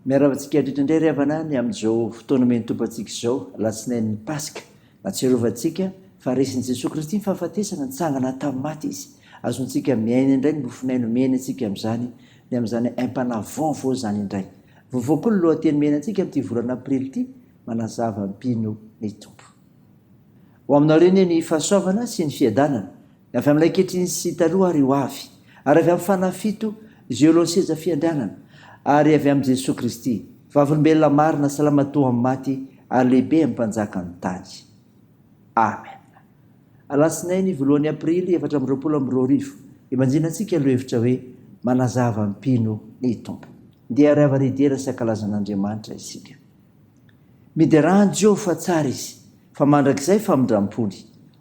miaravantsika indrindra indray ry havanany amin'izao fotoana meny tompo antsika izao latsinain'ny paska natsiarovantsika fa resin'i Jesosy Kristy ny fahafatesana nitsangana tamin'ny maty izy azontsika miaina indray ny mofinaino miaina antsika amin'izany ny amin'izany impana vaovao zany indray vaovao koa ny lohateny miaina antsika amin'ity volana aprily ity manazava mpino ny tompo ho aminao reny ny fahasoavana sy ny fiadanana ny avy amin'ilay kehitriny sy taloha ary ho avy ary avy amin'ny fanafito izay loha seza fiandrianana ary avy amin'i Jesosy Kristy vavolombelona marina salamatoa amin'ny maty ary lehibe amin'ny mpanjaka ny tany. Amen. Alatsinainy voalohan'ny aprily 2022 imanjina antsika lo hevitra hoe manazava mpino ny tompo. Dia ary avaridera sy ankalazan'Andriamanitra isika. Miderany Jehova fa tsara izy, fa mandrakizay famindram-pony.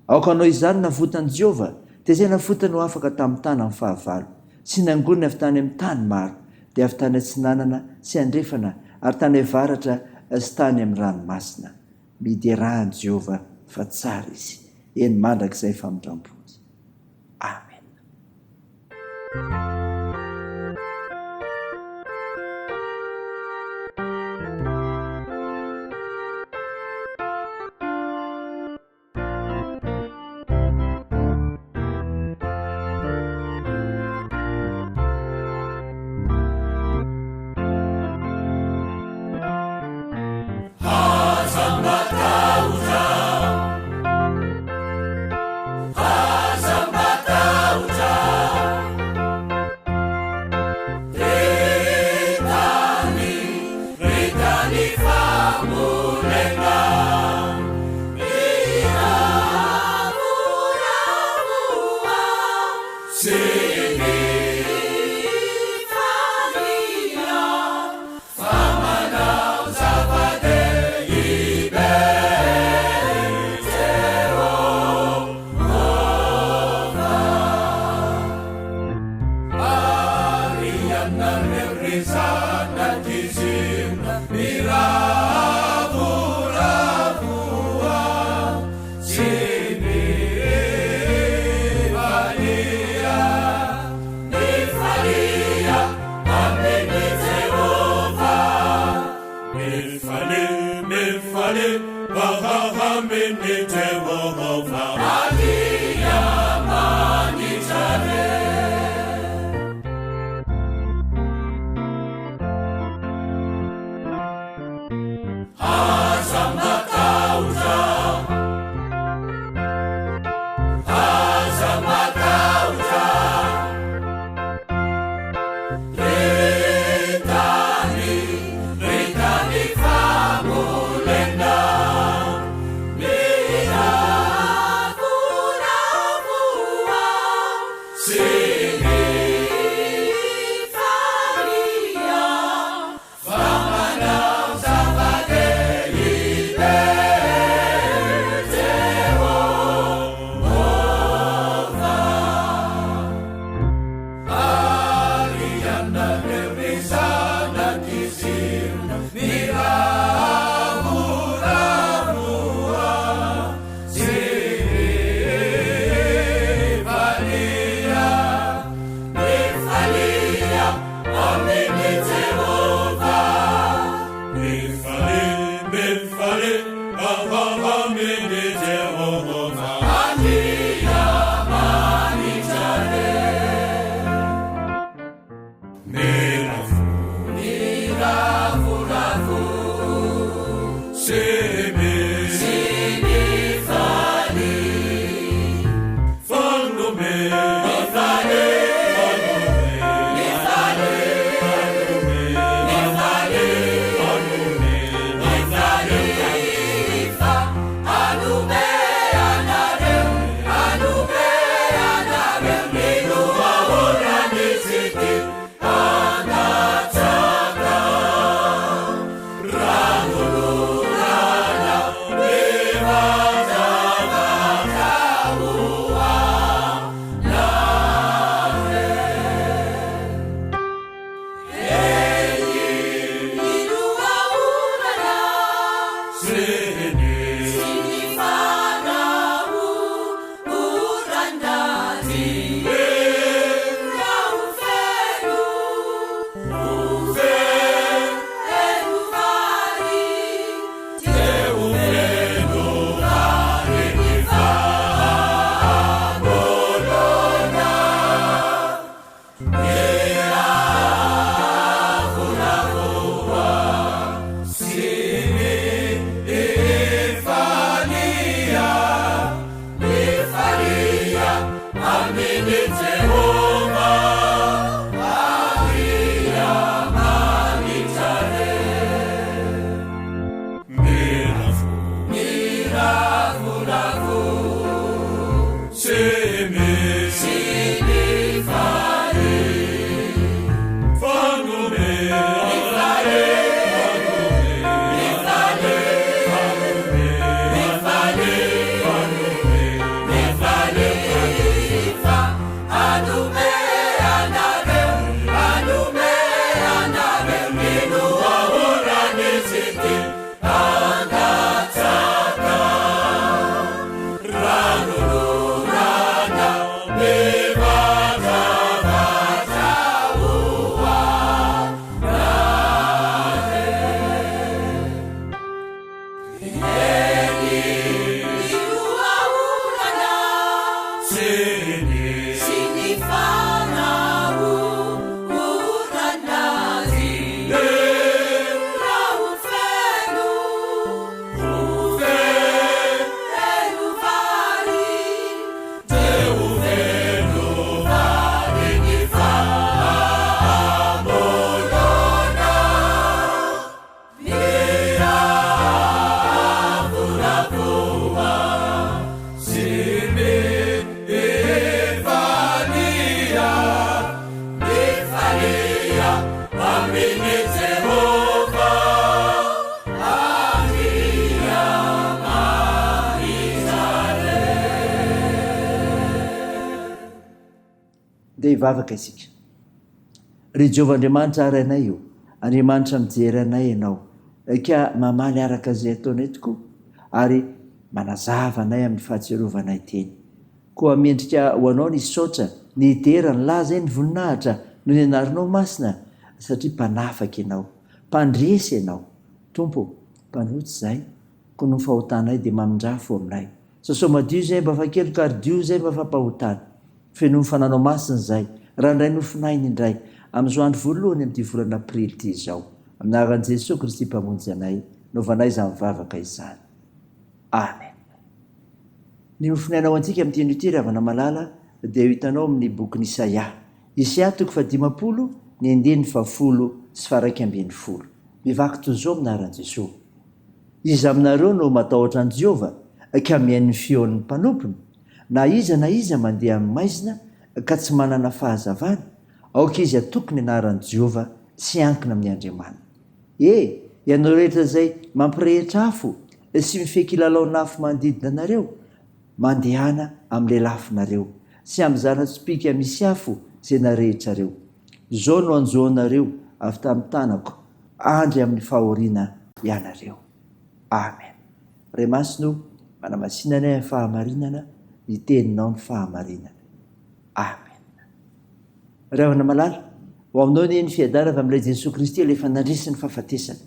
Aoka anao izany navotany Jehova, dia izay navotany ho afaka tamin'ny tany amin'ny fahavalo, sy nangoniny avy tany amin'ny tany maro, dia avy tany atsinanana sy andrefana, ary tany avaratra sy tany amin'ny ranomasina. Miderany Jehova fa tsara izy, eny mandrakizay famindram-pony. Amen. Anume anare dia hivavaka isika. Ry Jehovahandriamanitra arainay io, Andriamanitra mijery anay ianao, ka mamaly araka izay ataonay tokoa ary manazava anay amin'ny fahatserovanay teny. Koa mendrika ho anao ny saotra, ny idera, ny laza ny voninahitra no ny anarinao masina, satria mpanafaka ianao, mpandresy ianao. Tompo, mpanotsy izay, koa no fahotanay dia mamindrafo aminay. Sasao madio izay mba fakelo ka ardio izay mba fampahotana. Feno ny fananao masina izay, raha indray nofinainy indray, amin'izao andro voalohany amin'ity volana aprily ity izao. Amin'ny anaran'i Jesosy Kristy mpamonjy anay, novanay izany mivavaka izany. Amen. Ny nofinainao antsika amin'ity ity ravana malala dia hitanao amin'ny bokin'i Isaia. Isaia 50, ny 10 sy 110. Mivaky toy izao aminaran'i Jesosy. Iza aminareo no matahotra an'i Jehovah ka mihaino ny feon'ny mpanompony, na iza mandeha amin'ny maizina ka tsy manana fahazavana, aoka izy atoko ny anaran'i Jehovah sy ankina amin'ny Andriamanina. Ianao rehetra izay mampirehitra afo sy mifeky lalaona afo manodidina anareo, mandehana amin'ilay lafinareo sy amin'ny zana-tsipika misy afo izay narehetrareo. Izao no anjoanareo avy tamin'ny tanako, andry amin'ny fahoriana ianareo. Amen. Ray masino, manamasinana ny fahamarinana, ny teninao ny fahamarinana. Amen. Ravana malala, ho aminao ny fiadarana amin'ilay Jesosy Kristy efa nandrisy ny fahafatesana.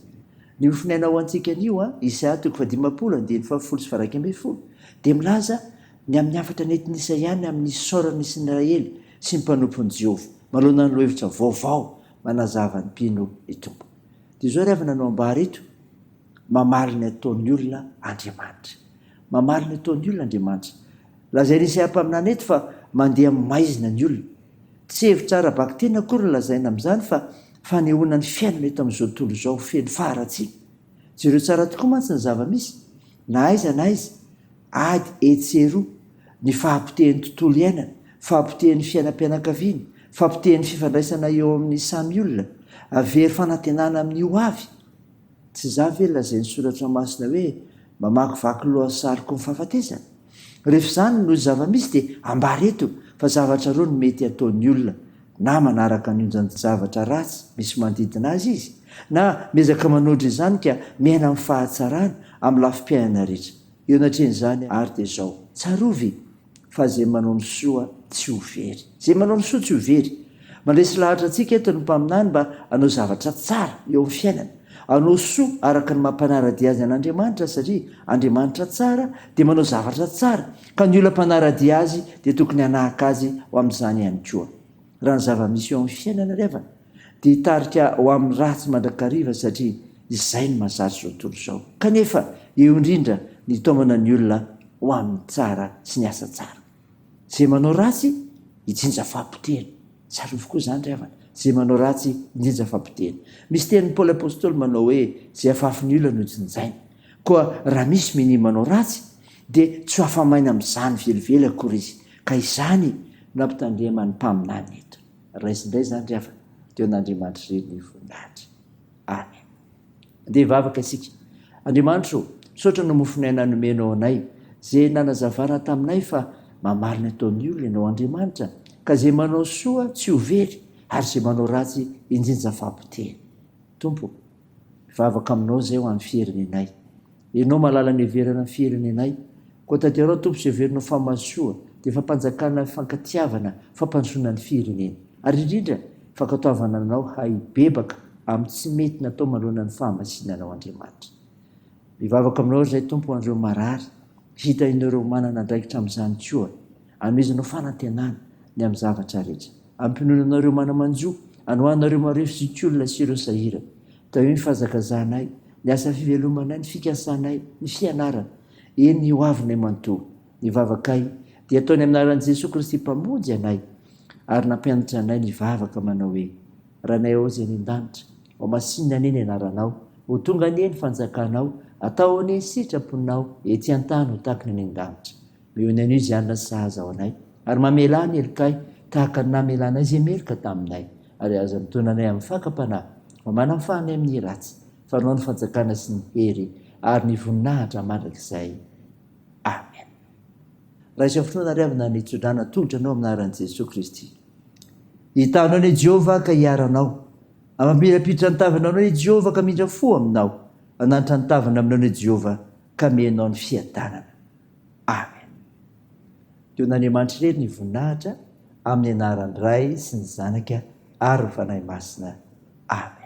Ny hofinainao antsika anio, Isaia 50, 10 sy 110, dia milaza ny amin'ny afatra nentin'ny Isaia ny amin'ny saorany Israely sy ny mpanompon'i Jehovah, manoloana ny hevitra vaovao manazava ny mpino ny tompo. Dia izao rehefa nanao ambary eto, mamaly ny ataon'ny olona Andriamanitra. Mamaly ny ataon'ny olona Andriamanitra. Lazainy Isaia mpaminany eto fa mandeha maizina ny olona. Tsy hevitra ara-baka tena akory lazaina amin'izany fa fanehoana ny fiainana eto amin'izao tontolo izao feno faharatsiana. Jereo tsara tokoa mantsy ny zava-misy. Na aiza ady etseroa ny fahapotehan'ny tontolo iainana, fahapotehan'ny fiainam-pianakaviana, fahapotehan'ny fifandraisana eo amin'ny samy olona, avery fanantenana amin'ny ho avy. Tsy za ve lazain'ny soratra masina hoe mamakivaky loha sariko ny fahafatesana. Rehefa izany no zava-misy dia ambary eto fa zavatra roa no mety ataon'ny olona, na manaraka ny onjan-javatra ratsy misy manodidina azy izy, na miezaka manodry izany ka miaina amin'ny fahatsarana amin'ny lafim-piainana rehetra. Eo anatrehan'izany ary dia izao, tsarovy fa izay manao ny soa tsy ho very. Izay manao ny soa tsy ho very. Mandresy lahatra antsika eto ny mpaminany mba hanao zavatra tsara eo amin'ny fiainana, hanao soa araka ny mampanaradia azy an'Andriamanitra, satria Andriamanitra tsara dia manao zavatra tsara, ka ny olona mpanaradia azy dia tokony hanahaka azy ho amin'izany ihany koa. Raha ny zava-misy eo amin'ny fiainana rehefa dia hitarika ho amin'ny ratsy mandrakariva, satria izay ny mahazatra izao tontolo izao. Kanefa eo indrindra ny taomana ny olona ho amin'ny tsara sy ny asa tsara. Izay manao ratsy hijinja fahampotehana. Tsara avokoa izany rehefa izay manao ratsy hijinja fahampotehana. Misy tenin'ny Paoly apôstôly manao hoe izay afafin'ny olona no jinjaina. Koa raha misy mini manao ratsy dia tsy ho afamaina amin'izany velively akory izy, ka izany nampitandremany mpaminany eto. Raisindray izany rehefa teo an'Andriamanitra irery ny voninahitra. Amen. Dia hivavaka isika. Andriamanitra, misaotra no mofinaina nomenao anay, izay nanazavana taminay fa mamaly ny ataon'ny olona ianao Andriamanitra, ka izay manao soa tsy ho very, ary izay manao ratsy indrindra fahampotehana. Tompo, hivavaka aminao izay ho amin'ny fiherenenay. Ianao malala ny heverana ny fiherenenay, koa tanterao tompo izay heverinao famazoa, dia fampanjakana fankatiavana, fampandrosoana ny firenena. Ary indrindra fankatoavana anao haibebaka amin'ny tsy mety natao manoloana ny fahamasinanao Andriamanitra. Mivavaka aminao izay tompo andreo marary, hita inareo manana andraikitra amin'izany koa, amezanao fanantenana ny amin'ny zavatra rehetra. Ampinonanareo manamanjo, anohanareo mareo fisikolona sy ireo sahira. Tao ny fahazakazanay, ny asa fivelomanay, ny fikasanay, ny fianarana, eny ny hoavinay manontolo. Nivavakay dia ataony amin'ny anaran'i Jesosy Kristy mpamonjy anay, ary nampianatra anay nivavaka manao hoe: ranay ao izay ny an-danitra, ao masinina anie ny anaranao, ho tonga anie ny fanjakanao, atao anie ny sitraponao, ety an-tany ho tahaka ny an-danitra. Mihony anio izy anona sy sahaza ao anay, ary mamela ny elikay tahaka ny namelanay izay meloka taminay, ary aza mitonanay amin'ny fakapanahy, manamfanay amin'ny ratsy, fa anao ny fanjakana sy ny hery ary ny voninahitra mandrakizay. Amen. Raha isa finoana ry avina ny tsodrana tongotra anao amin'ny anaran'i Jesosy Kristy. hitanao ny Jehova ka hiaranao. Amamirapiditra ny tavanao ny Jehova ka mindra fo aminao. Ananitra ny tavana aminao ny Jehova ka menao ny fiadanana. Amen. Teo n'Andriamanitra irery ny voninahitra amin'ny anaran'ny Ray sy ny Zanaka ary ny Fanahy Masina. Amen.